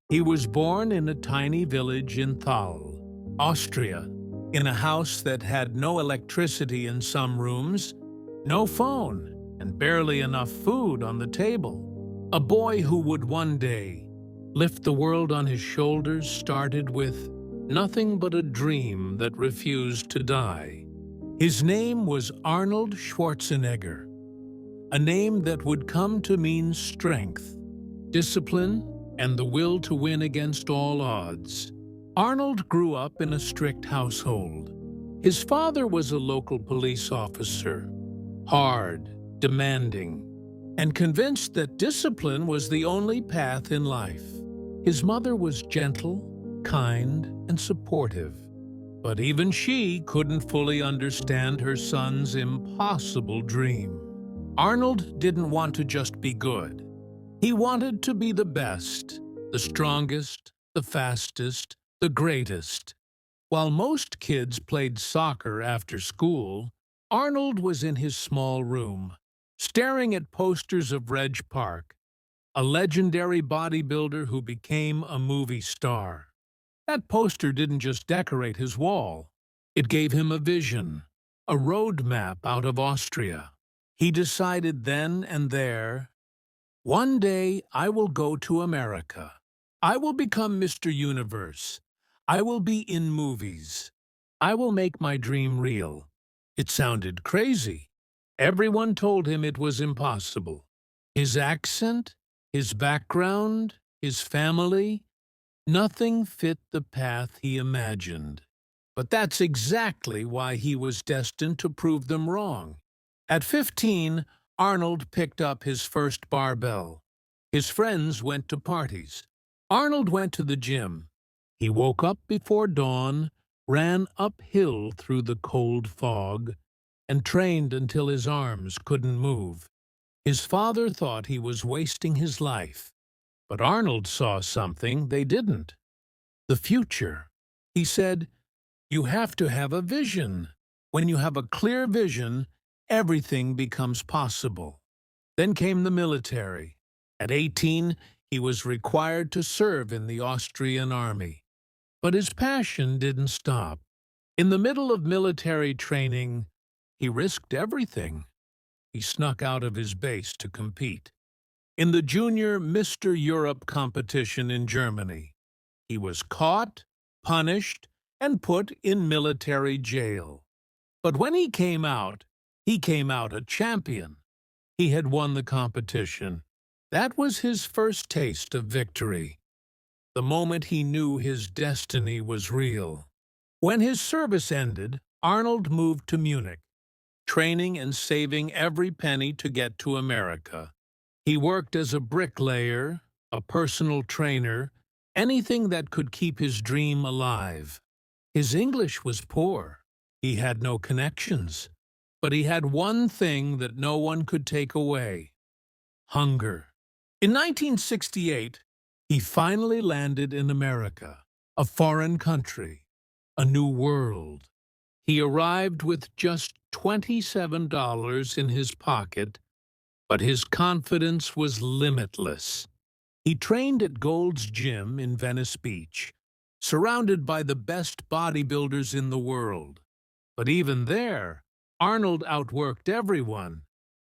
He was born in a tiny village in Thal, Austria, in a house that had no electricity in some rooms, no phone, and barely enough food on the table. A boy who would one day lift the world on his shoulders started with nothing but a dream that refused to die. His name was Arnold Schwarzenegger, a name that would come to mean strength, discipline, and the will to win against all odds. Arnold grew up in a strict household. His father was a local police officer, hard, demanding, and convinced that discipline was the only path in life. His mother was gentle, kind, and supportive, but even she couldn't fully understand her son's impossible dream. Arnold didn't want to just be good. He wanted to be the best, the strongest, the fastest, the greatest. While most kids played soccer after school, Arnold was in his small room, staring at posters of Reg Park, a legendary bodybuilder who became a movie star. That poster didn't just decorate his wall. It gave him a vision, a roadmap out of Austria. He decided then and there, one day I will go to America. I will become Mr. Universe. I will be in movies. I will make my dream real. It sounded crazy. Everyone told him it was impossible. His accent, his background, his family, nothing fit the path he imagined. But that's exactly why he was destined to prove them wrong. At 15, Arnold picked up his first barbell. His friends went to parties. Arnold went to the gym. He woke up before dawn, ran uphill through the cold fog, and trained until his arms couldn't move. His father thought he was wasting his life, but Arnold saw something they didn't. The future. He said, "You have to have a vision. When you have a clear vision, everything becomes possible." Then came the military. At 18, he was required to serve in the Austrian army. But his passion didn't stop. In the middle of military training, he risked everything. He snuck out of his base to compete. In the junior Mr. Europe competition in Germany, he was caught, punished, and put in military jail. But when he came out a champion. He had won the competition. That was his first taste of victory. The moment he knew his destiny was real. When his service ended, Arnold moved to Munich, training and saving every penny to get to America. He worked as a bricklayer, a personal trainer, anything that could keep his dream alive. His English was poor. He had no connections. But he had one thing that no one could take away: hunger. In 1968, he finally landed in America, a foreign country, a new world. He arrived with just $27 in his pocket, but his confidence was limitless. He trained at Gold's Gym in Venice Beach, surrounded by the best bodybuilders in the world. But even there, Arnold outworked everyone.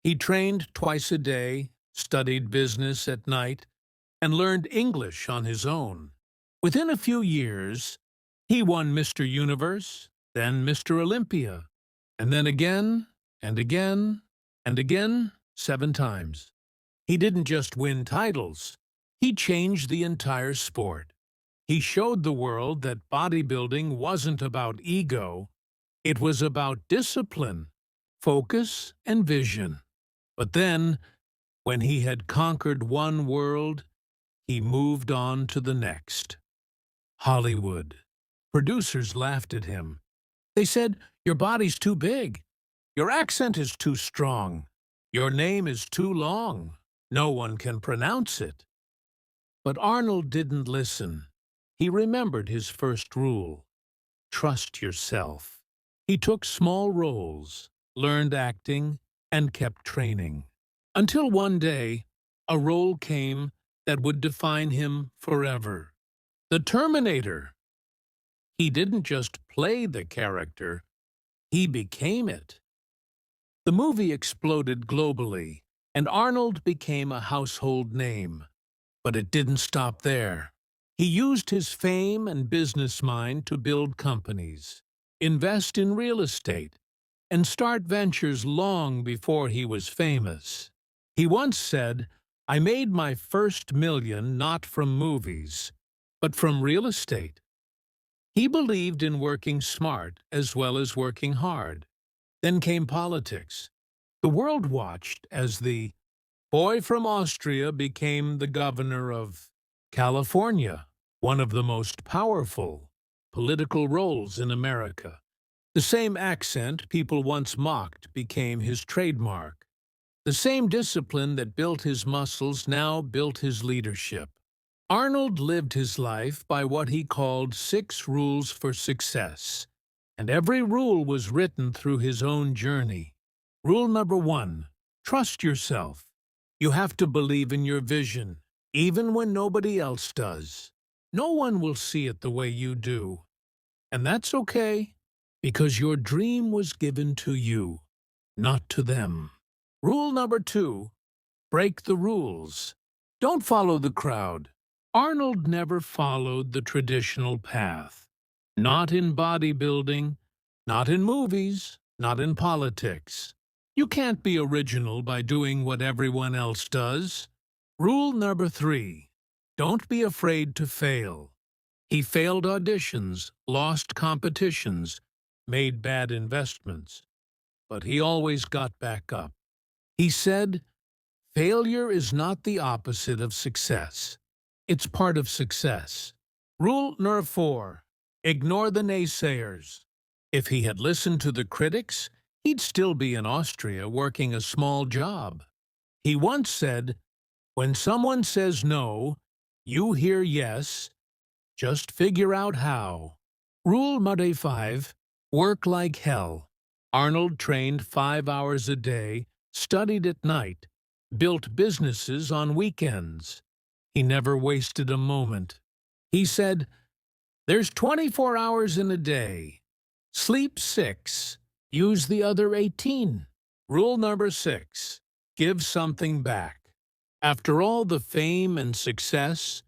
He trained twice a day, studied business at night, and learned English on his own. Within a few years, he won Mr. Universe, then Mr. Olympia, and then again, and again, and again, 7 times. He didn't just win titles. He changed the entire sport. He showed the world that bodybuilding wasn't about ego. It was about discipline, focus, and vision. But then, when he had conquered one world, he moved on to the next. Hollywood. Producers laughed at him. They said, "Your body's too big. Your accent is too strong. Your name is too long. No one can pronounce it." But Arnold didn't listen. He remembered his first rule: trust yourself. He took small roles, learned acting, and kept training. Until one day, a role came that would define him forever. The Terminator. He didn't just play the character, he became it. The movie exploded globally, and Arnold became a household name. But it didn't stop there. He used his fame and business mind to build companies, invest in real estate, and start ventures long before he was famous. He once said, "I made my first million not from movies, but from real estate." He believed in working smart as well as working hard. Then came politics. The world watched as the boy from Austria became the governor of California, one of the most powerful political roles in America. The same accent people once mocked became his trademark. The same discipline that built his muscles now built his leadership. Arnold lived his life by what he called 6 rules for success, and every rule was written through his own journey. Rule number 1, trust yourself. You have to believe in your vision, even when nobody else does. No one will see it the way you do. And that's okay, because your dream was given to you, not to them. Rule number 2, break the rules. Don't follow the crowd. Arnold never followed the traditional path. Not in bodybuilding, not in movies, not in politics. You can't be original by doing what everyone else does. Rule number 3, don't be afraid to fail. He failed auditions, lost competitions, made bad investments, but he always got back up. He said, failure is not the opposite of success. It's part of success. Rule number 4, ignore the naysayers. If he had listened to the critics, he'd still be in Austria working a small job. He once said, when someone says no, you hear yes, just figure out how. Rule number 5, work like hell. Arnold trained 5 hours a day, studied at night, built businesses on weekends. He never wasted a moment. He said, there's 24 hours in a day. Sleep 6. Use the other 18. Rule number 6, give something back. After all the fame and success,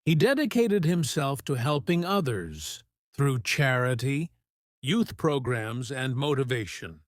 he dedicated himself to helping others through charity, youth programs, and motivation.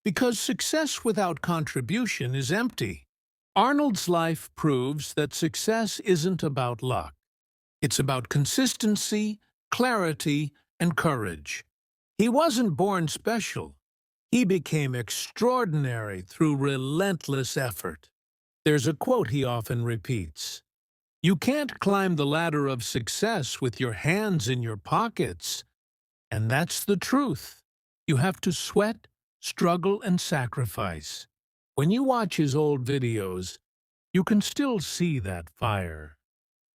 Because success without contribution is empty. Arnold's life proves that success isn't about luck. It's about consistency, clarity, and courage. He wasn't born special. He became extraordinary through relentless effort. There's a quote he often repeats. You can't climb the ladder of success with your hands in your pockets. And that's the truth. You have to sweat, struggle, and sacrifice. When you watch his old videos, you can still see that fire.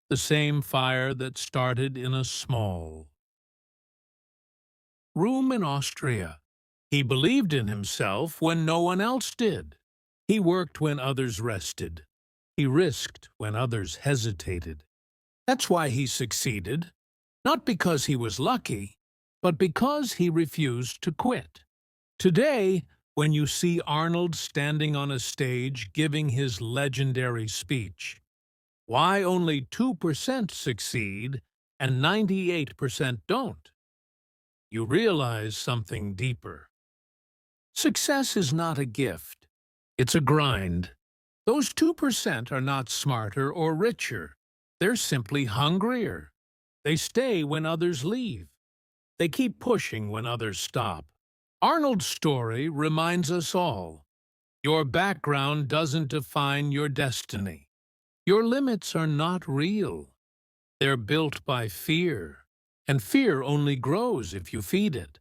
The same fire that started in a small room in Austria. He believed in himself when no one else did. He worked when others rested. He risked when others hesitated. That's why he succeeded, not because he was lucky, but because he refused to quit. Today, when you see Arnold standing on a stage giving his legendary speech, why only 2% succeed and 98% don't, you realize something deeper. Success is not a gift. It's a grind. Those 2% are not smarter or richer. They're simply hungrier. They stay when others leave. They keep pushing when others stop. Arnold's story reminds us all, your background doesn't define your destiny. Your limits are not real. They're built by fear, and fear only grows if you feed it.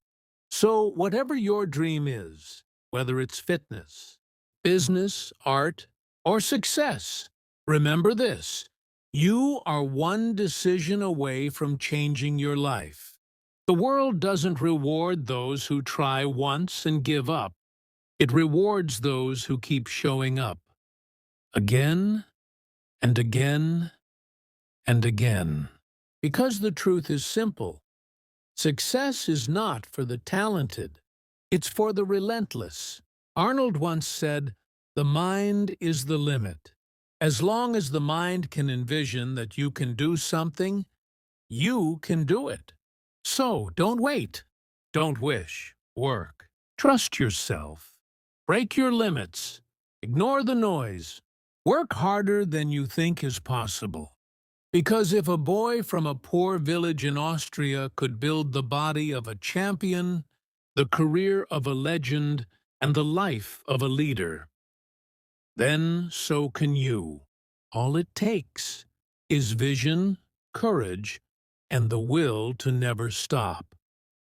So whatever your dream is, whether it's fitness, business, art, or success, remember this: you are one decision away from changing your life. The world doesn't reward those who try once and give up. It rewards those who keep showing up. Again and again and again. Because the truth is simple. Success is not for the talented. It's for the relentless. Arnold once said, "The mind is the limit." As long as the mind can envision that you can do something, you can do it. So don't wait. Don't wish. Work. Trust yourself. Break your limits. Ignore the noise. Work harder than you think is possible. Because if a boy from a poor village in Austria could build the body of a champion, the career of a legend, and the life of a leader, then so can you. All it takes is vision, courage, and the will to never stop.